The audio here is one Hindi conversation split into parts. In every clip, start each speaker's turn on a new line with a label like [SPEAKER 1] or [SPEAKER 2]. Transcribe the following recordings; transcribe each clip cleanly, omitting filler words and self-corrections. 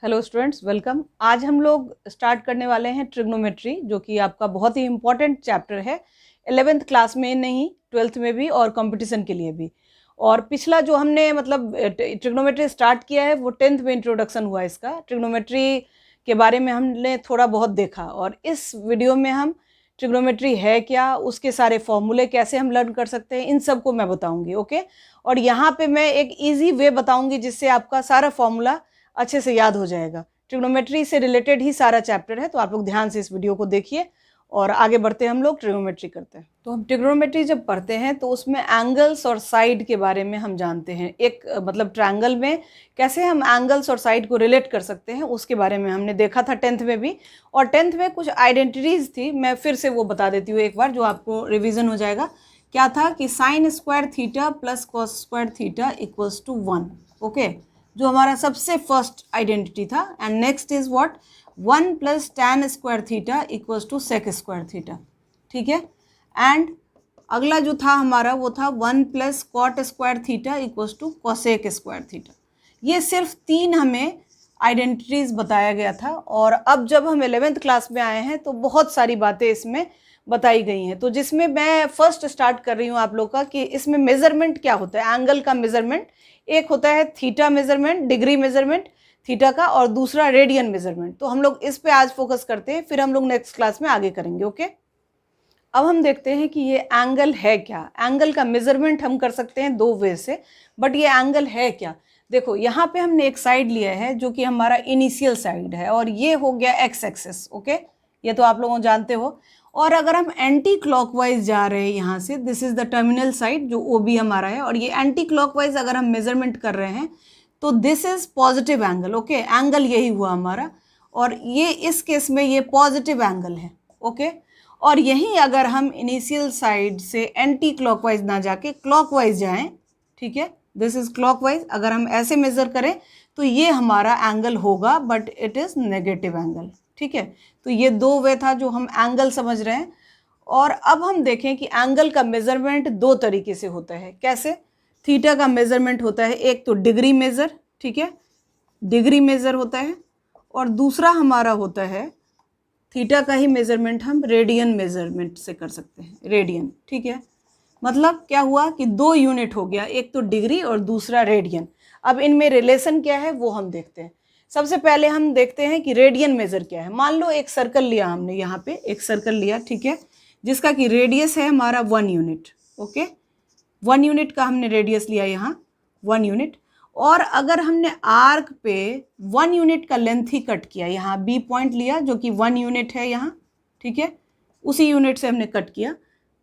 [SPEAKER 1] Hello students, welcome. आज हम लोग स्टार्ट करने वाले हैं ट्रिग्नोमेट्री, जो कि आपका बहुत ही इम्पॉर्टेंट चैप्टर है 11th क्लास में नहीं, 12th में भी और कंपटीशन के लिए भी। और पिछला जो हमने ट्रिग्नोमेट्री स्टार्ट किया है वो 10th में इंट्रोडक्शन हुआ इसका। ट्रिग्नोमेट्री के बारे में हमने थोड़ा बहुत देखा और इस वीडियो में हम ट्रिग्नोमेट्री है क्या, उसके सारे फॉर्मूले कैसे हम लर्न कर सकते हैं, इन सब को मैं बताऊंगी। ओके, और यहाँ पे मैं एक ईजी वे बताऊंगी जिससे आपका सारा फॉर्मूला अच्छे से याद हो जाएगा। ट्रिग्नोमेट्री से रिलेटेड ही सारा चैप्टर है, तो आप लोग ध्यान से इस वीडियो को देखिए और आगे बढ़ते हैं। हम लोग ट्रिग्नोमेट्री करते हैं। तो हम ट्रिग्नोमेट्री जब पढ़ते हैं तो उसमें एंगल्स और साइड के बारे में हम जानते हैं। एक ट्रायंगल में कैसे हम एंगल्स और साइड को रिलेट कर सकते हैं उसके बारे में हमने देखा था 10th में भी। और 10th में कुछ आइडेंटिटीज थी, मैं फिर से वो बता देती हूँ एक बार, जो आपको रिविजन हो जाएगा। क्या था कि sine square theta plus cos square theta equals to 1। Okay, जो हमारा सबसे फर्स्ट आइडेंटिटी था। And next is what, 1 plus tan square theta equals to sec square theta. ठीक है। एंड अगला जो था हमारा वो था 1 plus cot square theta equals to cosec square theta. ये सिर्फ 3 हमें आइडेंटिटीज बताया गया था। और अब जब हम 11th क्लास में आए हैं तो बहुत सारी बातें इसमें बताई गई हैं। तो जिसमें मैं फर्स्ट स्टार्ट कर रही हूँ आप लोग का कि इसमें मेजरमेंट क्या होता है, एंगल का मेजरमेंट। एक होता है theta measurement, degree measurement theta का, और दूसरा रेडियन मेजरमेंट। तो हम लोग इस पे आज फोकस करते हैं, फिर हम लोग नेक्स्ट क्लास में आगे करेंगे। ओके, अब हम देखते हैं कि ये एंगल है क्या। एंगल का मेजरमेंट हम कर सकते हैं 2 वे से, बट ये एंगल है क्या। देखो यहाँ पे हमने एक साइड लिया है जो कि हमारा इनिशियल साइड है, और ये हो गया एक्स एक्सिस। ओके, ये तो आप लोग जानते हो। और अगर हम एंटी क्लॉकवाइज जा रहे हैं यहाँ से, this is the terminal side जो ओ बी हमारा है, और ये एंटी क्लॉकवाइज अगर हम मेजरमेंट कर रहे हैं तो this is positive angle. Okay, angle यही हुआ हमारा, और ये इस केस में ये पॉजिटिव एंगल है। ओके, और यहीं अगर हम इनिशियल साइड से एंटी क्लॉकवाइज ना जाके क्लॉकवाइज जाएं, ठीक है, दिस इज क्लॉकवाइज, अगर हम ऐसे मेजर करें तो ये हमारा एंगल होगा, but it is negative angle. ठीक है, तो ये 2 वे था जो हम एंगल समझ रहे हैं। और अब हम देखें कि एंगल का मेजरमेंट 2 तरीके से होता है। कैसे? थीटा का मेजरमेंट होता है एक तो डिग्री मेजर, ठीक है, डिग्री मेजर होता है, और दूसरा हमारा होता है थीटा का ही मेजरमेंट हम रेडियन मेजरमेंट से कर सकते हैं, रेडियन। ठीक है, मतलब क्या हुआ कि 2 यूनिट हो गया, एक तो डिग्री और दूसरा रेडियन। अब इनमें रिलेशन क्या है वो हम देखते हैं। सबसे पहले हम देखते हैं कि रेडियन मेजर क्या है। मान लो एक सर्कल लिया हमने, यहाँ पे एक सर्कल लिया, ठीक है, जिसका कि रेडियस है हमारा 1 यूनिट। ओके, 1 यूनिट का हमने रेडियस लिया यहाँ, 1 यूनिट। और अगर हमने आर्क पे 1 यूनिट का लेंथ ही कट किया, यहाँ बी पॉइंट लिया जो कि 1 यूनिट है यहाँ, ठीक है, उसी यूनिट से हमने कट किया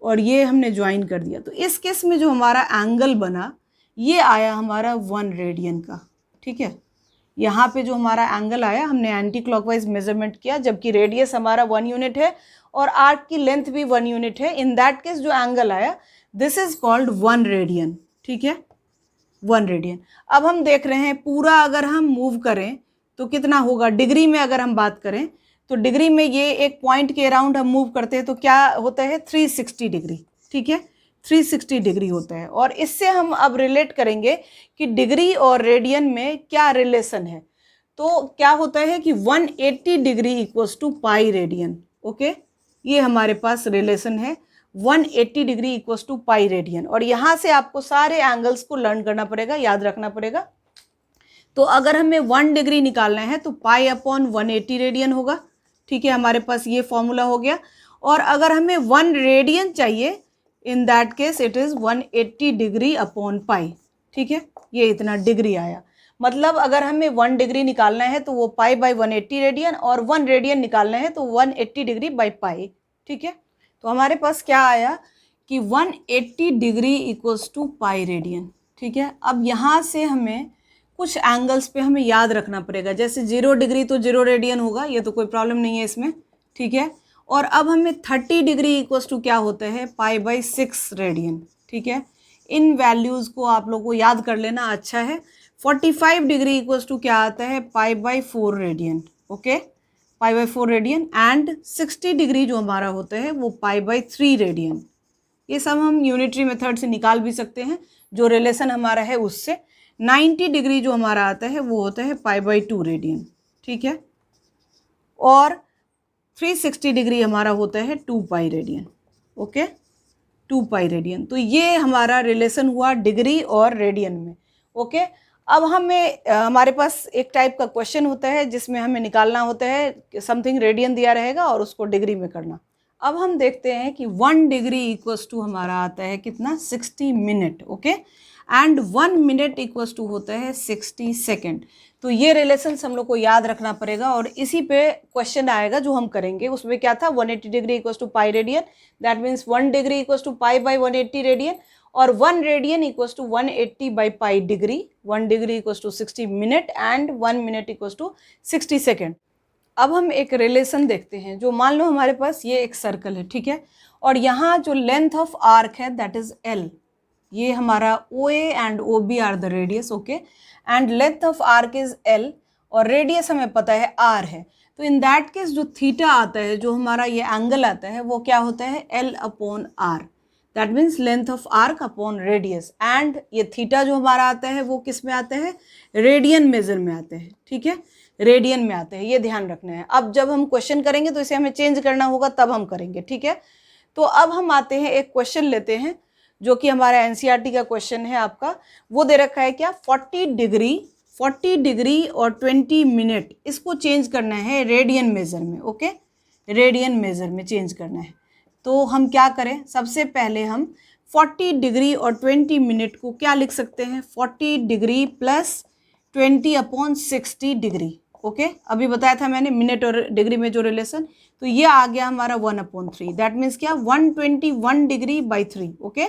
[SPEAKER 1] और ये हमने ज्वाइन कर दिया, तो इस केस में जो हमारा एंगल बना ये आया हमारा 1 रेडियन का। ठीक है, यहाँ पे जो हमारा एंगल आया, हमने एंटी क्लॉकवाइज मेजरमेंट किया, जबकि रेडियस हमारा 1 यूनिट है और आर्क की लेंथ भी 1 यूनिट है। इन दैट केस जो एंगल आया दिस इज कॉल्ड 1 रेडियन। ठीक है, 1 रेडियन। अब हम देख रहे हैं पूरा अगर हम मूव करें तो कितना होगा। डिग्री में अगर हम बात करें तो डिग्री में ये एक पॉइंट के अराउंड हम मूव करते हैं तो क्या होता है, 360 डिग्री। ठीक है, 360 डिग्री होता है। और इससे हम अब रिलेट करेंगे कि डिग्री और रेडियन में क्या रिलेशन है। तो क्या होता है कि 180 degree equals to pi radian. Okay, ये हमारे पास रिलेशन है, 180 degree equals to pi radian. और यहाँ से आपको सारे एंगल्स को लर्न करना पड़ेगा, याद रखना पड़ेगा। तो अगर हमें 1 डिग्री निकालना है तो पाई अपॉन 180 रेडियन होगा। ठीक है, हमारे पास ये फॉर्मूला हो गया। और अगर हमें 1 रेडियन चाहिए, इन that case it is 180 degree upon pi. ठीक है, ये इतना डिग्री आया। मतलब अगर हमें 1 डिग्री निकालना है तो वो पाई बाई 180 रेडियन, और 1 रेडियन निकालना है तो 180 डिग्री बाई पाई। ठीक है, तो हमारे पास क्या आया कि 180 degree equals to pi radian. ठीक है, अब यहाँ से हमें कुछ एंगल्स पे हमें याद रखना पड़ेगा, जैसे 0 डिग्री तो 0 रेडियन होगा, ये तो कोई प्रॉब्लम नहीं है इसमें। ठीक है, और अब हमें 30 डिग्री इक्वल्स टू क्या होता है, पाई बाई 6 रेडियन। ठीक है, इन वैल्यूज़ को आप लोगों को याद कर लेना अच्छा है। 45 डिग्री इक्वल्स टू क्या आता है, pi by 4 radian. Okay, pi by 4 radian. And 60 degree जो हमारा होता है वो पाई बाई 3 रेडियन। ये सब हम यूनिटरी मेथड से निकाल भी सकते हैं, जो रिलेशन हमारा है उससे। 90 डिग्री जो हमारा आता है वो होता है पाई बाई 2 रेडियन। ठीक है, और 360 डिग्री हमारा होता है 2 पाई रेडियन। Okay, 2 pi radian. तो ये हमारा रिलेशन हुआ डिग्री और रेडियन में। ओके, अब हमारे पास एक टाइप का क्वेश्चन होता है जिसमें हमें निकालना होता है समथिंग रेडियन दिया रहेगा और उसको डिग्री में करना। अब हम देखते हैं कि 1 डिग्री इक्वल्स टू हमारा आता है कितना, 60 minute. Okay, and 1 minute equals to होता है 60 सेकेंड। तो ये रिलेशंस हम लोग को याद रखना पड़ेगा और इसी पे क्वेश्चन आएगा जो हम करेंगे। उसमें क्या था, 180 degree equals to pi radian, that means 1 degree equals to pi by 180 radian, और 1 radian equals to 180 by pi degree, 1 degree equals to 60 minute and 1 minute equals to 60 second. अब हम एक रिलेशन देखते हैं, जो मान लो हमारे पास ये एक सर्कल है, ठीक है, और यहाँ जो लेंथ ऑफ आर्क है दैट इज एल, ये हमारा O A and O B are the radius. Okay, and length of arc is L और रेडियस हमें पता है आर है। तो इन दैट केस जो थीटा आता है, जो हमारा ये एंगल आता है, वो क्या होता है, L upon R, that means length of arc upon radius. And ये थीटा जो हमारा आता है वो किस में आता है, रेडियन मेजर में आते हैं। ठीक है, रेडियन में आते हैं, ये ध्यान रखना है। अब जब हम क्वेश्चन करेंगे तो इसे हमें चेंज करना होगा, तब हम करेंगे। ठीक है, तो अब हम आते हैं, एक क्वेश्चन लेते हैं जो कि हमारा एनसीईआरटी का क्वेश्चन है आपका। वो दे रखा है क्या, 40 डिग्री और 20 मिनट, इसको चेंज करना है रेडियन मेजर में। ओके, रेडियन मेजर में चेंज करना है। तो हम क्या करें, सबसे पहले हम 40 डिग्री और 20 मिनट को क्या लिख सकते हैं, 40 degree plus 20 upon 60 degree. Okay, अभी बताया था मैंने मिनट और डिग्री में जो रिलेशन, तो ये आ गया हमारा 1/3, दैट मीन्स क्या, 121 डिग्री बाई 3। ओके,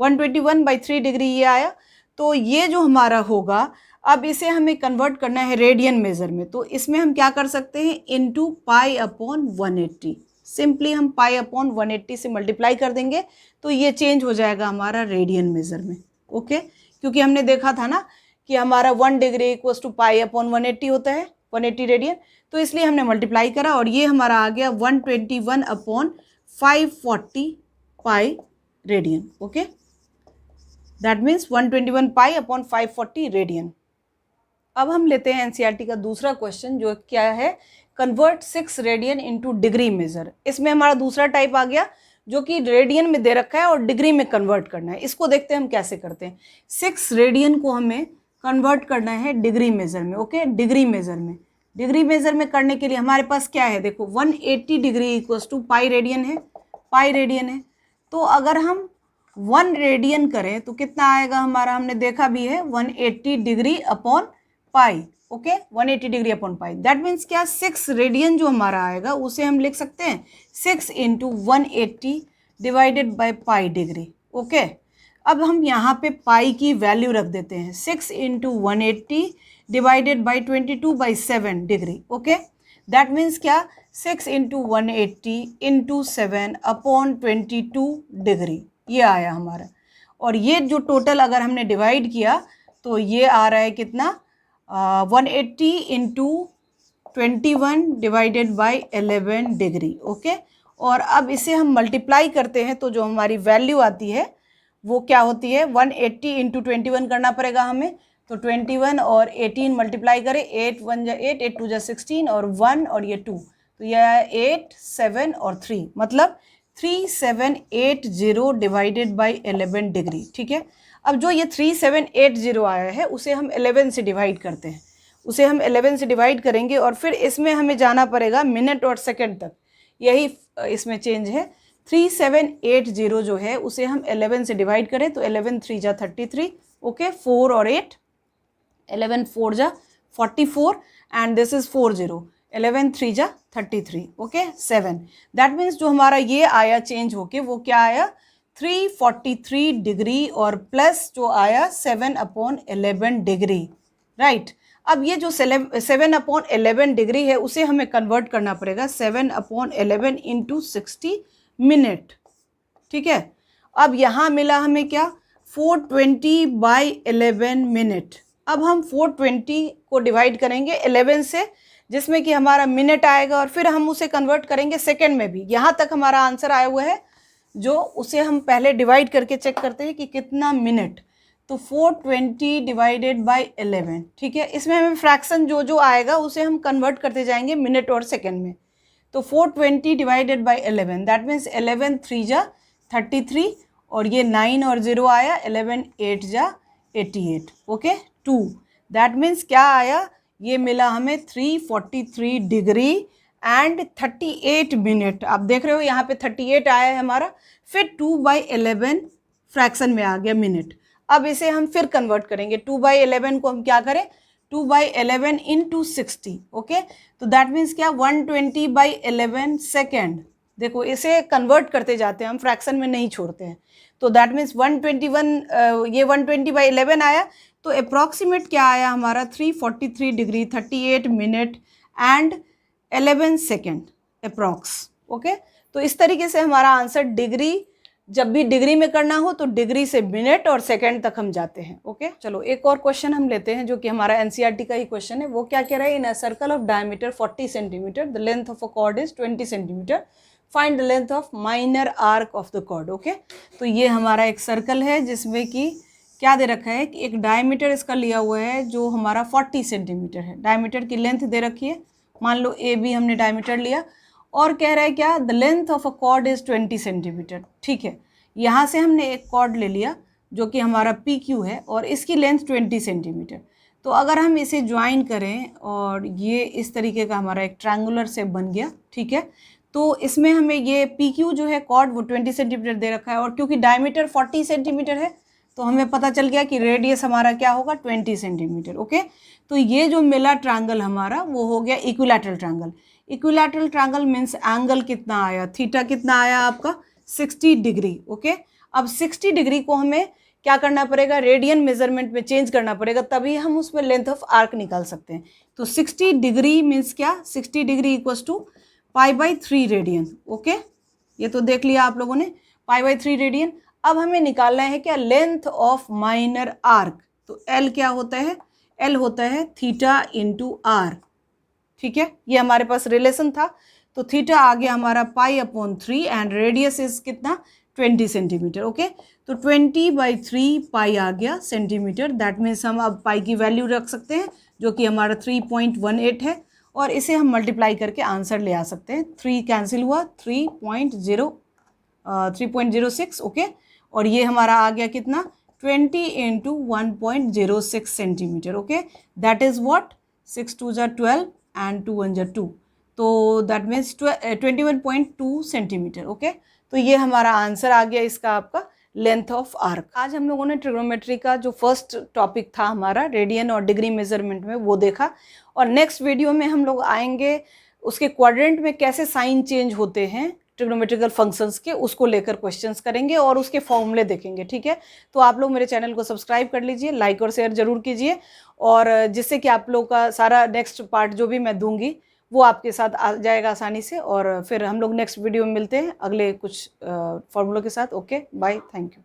[SPEAKER 1] 121/3 डिग्री ये आया। तो ये जो हमारा होगा, अब इसे हमें कन्वर्ट करना है रेडियन मेजर में। तो इसमें हम क्या कर सकते हैं, इनटू पाई अपॉन 180, सिंपली हम पाई अपॉन 180 से मल्टीप्लाई कर देंगे तो ये चेंज हो जाएगा हमारा रेडियन मेजर में। ओके, क्योंकि हमने देखा था ना कि हमारा 1 degree equals to pi upon 180 होता है, 180 रेडियन, तो इसलिए हमने मल्टीप्लाई करा और ये हमारा आ गया 121 upon 540 pi radian. Okay, that means 121 pi upon 540 radian. अब हम लेते हैं एनसीईआरटी का दूसरा क्वेश्चन, जो क्या है, convert 6 radian into degree measure. इसमें हमारा दूसरा टाइप आ गया जो कि रेडियन में दे रखा है और डिग्री में कन्वर्ट करना है। इसको देखते हैं हम कैसे करते हैं। 6 रेडियन को हमें कन्वर्ट करना है डिग्री मेजर में। ओके, डिग्री मेजर में करने के लिए हमारे पास क्या है, देखो 180 degree equals to pi radian है। तो अगर हम 1 रेडियन करें तो कितना आएगा हमारा, हमने देखा भी है, 180 degree upon pi. Okay, 180 degree upon pi, that means क्या, 6 रेडियन जो हमारा आएगा उसे हम लिख सकते हैं 6 into 180 divided by pi degree. Okay, अब हम यहाँ पे पाई की वैल्यू रख देते हैं, 6 into 180 divided by 22/7 degree. Okay, that means क्या, 6 इंटू 180 इंटू 7 अपॉन 22 डिग्री, ये आया हमारा। और ये जो टोटल अगर हमने डिवाइड किया तो ये आ रहा है कितना, 180 into 21 divided by 11 degree. Okay, और अब इसे हम मल्टीप्लाई करते हैं तो जो हमारी वैल्यू आती है वो क्या होती है, 180 इंटू 21 करना पड़ेगा हमें। तो 21 और 18 मल्टीप्लाई करें, 8 1 जा 8, 8 2 जा 16 और 1 और ये 2, तो यह है 8 7 और 3, मतलब 3780 डिवाइडेड बाई 11 डिग्री। ठीक है, अब जो ये 3780 आया है उसे हम 11 से डिवाइड करते हैं, उसे हम 11 से डिवाइड करेंगे और फिर इसमें हमें जाना पड़ेगा मिनट और सेकंड तक, यही इसमें चेंज है। 3780 जो है उसे हम 11 से डिवाइड करें तो 11 3 जा 33। ओके, 4 और 8, 11 4 जा 44 एंड दिस इज 40, 11 3 जा 33। ओके, 7, दैट मीन्स जो हमारा ये आया चेंज होके वो क्या आया, 343 डिग्री और प्लस जो आया 7 अपॉन 11 डिग्री। राइट, अब ये जो 7 अपॉन 11 डिग्री है उसे हमें कन्वर्ट करना पड़ेगा 7 अपॉन 11 इंटू 60 मिनट। ठीक है, अब यहाँ मिला हमें क्या, 420/11 मिनट। अब हम 420 को डिवाइड करेंगे 11 से, जिसमें कि हमारा मिनट आएगा और फिर हम उसे कन्वर्ट करेंगे सेकंड में भी। यहाँ तक हमारा आंसर आया हुआ है, जो उसे हम पहले डिवाइड करके चेक करते हैं कि कितना मिनट। तो 420 डिवाइडेड बाय 11, ठीक है। इसमें हमें फ्रैक्शन जो जो आएगा उसे हम कन्वर्ट करते जाएंगे मिनट और सेकेंड में। तो 420 डिवाइडेड बाय 11, दैट मीन्स 11 3 जा 33, और ये 9 और 0 आया, 11 8 जा 88, ओके 2, दैट मीन्स क्या आया, ये मिला हमें 343 डिग्री एंड 38 मिनट। आप देख रहे हो यहाँ पे 38 आया है हमारा, फिर 2/11 फ्रैक्शन में आ गया मिनट। अब इसे हम फिर कन्वर्ट करेंगे, 2/11 को हम क्या करें, 2/11 इंटू 60, ओके। तो दैट मीन्स क्या, 120/11 सेकेंड। देखो इसे कन्वर्ट करते जाते हैं हम, फ्रैक्शन में नहीं छोड़ते हैं। तो दैट मीन्स 121, ये 120/11 आया, तो अप्रॉक्सीमेट क्या आया हमारा, 343 degree 38 minute and 11 second approx, okay. तो इस तरीके से हमारा आंसर डिग्री, जब भी डिग्री में करना हो तो डिग्री से मिनट और सेकंड तक हम जाते हैं, ओके। चलो एक और क्वेश्चन हम लेते हैं जो कि हमारा एनसीईआरटी का ही क्वेश्चन है। वो क्या कह रहा है, in a circle of diameter 40 centimetre the length of a chord is 20 centimetre, find the length of minor arc of the chord, okay. तो ये हमारा एक सर्कल है जिसमें कि क्या दे रखा है कि एक डायमीटर इसका लिया हुआ है जो हमारा 40 सेंटीमीटर है, डायमीटर की लेंथ दे रखी है, मान लो ए बी हमने डायमीटर लिया, और कह रहा है क्या, the length of a chord is 20 centimetre, ठीक है। यहाँ से हमने एक कॉर्ड ले लिया जो कि हमारा पी क्यू है और इसकी लेंथ 20 सेंटीमीटर। तो अगर हम इसे ज्वाइन करें और ये इस तरीके का हमारा एक ट्रायंगुलर शेप बन गया, ठीक है। तो इसमें हमें ये पी क्यू जो है कॉर्ड वो 20 सेंटीमीटर दे रखा है, और क्योंकि डायमीटर 40 सेंटीमीटर है तो हमें पता चल गया कि रेडियस हमारा क्या होगा, 20 सेंटीमीटर, ओके। तो ये जो मिला ट्रायंगल हमारा वो हो गया equilateral triangle. Equilateral triangle means angle कितना आया, थीटा कितना आया आपका, 60 डिग्री, ओके। अब 60 डिग्री को हमें क्या करना पड़ेगा, रेडियन मेजरमेंट में चेंज करना पड़ेगा, तभी हम उसमें लेंथ ऑफ आर्क निकाल सकते हैं। तो 60 डिग्री मीन्स क्या, 60 degree equals to π/3 radian, okay. ये तो देख लिया आप लोगों ने, π/3 रेडियन। अब हमें निकालना है क्या, लेंथ ऑफ माइनर आर्क। तो एल क्या होता है, एल होता है थीटा इंटू आर, ठीक है। ये हमारे पास रिलेशन था, तो थीटा आ गया हमारा π/3 एंड रेडियस इज कितना, 20 सेंटीमीटर, ओके। तो 20/3 पाई आ गया सेंटीमीटर, दैट मीन्स हम अब पाई की वैल्यू रख सकते हैं जो कि हमारा 3.18 है, और इसे हम मल्टीप्लाई करके आंसर ले आ सकते हैं। 3 कैंसिल हुआ, 3.06, ओके। और ये हमारा आ गया कितना, 20 into 1.06 centimetre, okay. That is what, 6 2 जा 12 एंड 2 1 जा 2, तो दैट मीन्स 21.2 सेंटीमीटर, ओके। तो ये हमारा आंसर आ गया इसका, आपका लेंथ ऑफ आर्क। आज हम लोगों ने ट्रिग्नोमेट्री का जो फर्स्ट टॉपिक था हमारा रेडियन और डिग्री मेजरमेंट में वो देखा, और नेक्स्ट वीडियो में हम लोग आएंगे उसके क्वाड्रेंट में कैसे साइन चेंज होते हैं ट्रिग्नोमेट्रिकल फंक्शंस के, उसको लेकर क्वेश्चंस करेंगे और उसके फॉर्मूले देखेंगे, ठीक है। तो आप लोग मेरे चैनल को सब्सक्राइब कर लीजिए, लाइक और शेयर जरूर कीजिए, और जिससे कि आप लोग का सारा नेक्स्ट पार्ट जो भी मैं दूंगी वो आपके साथ आ जाएगा आसानी से। और फिर हम लोग नेक्स्ट वीडियो में मिलते हैं अगले कुछ फॉर्मूलों के साथ। Okay, bye, thank you.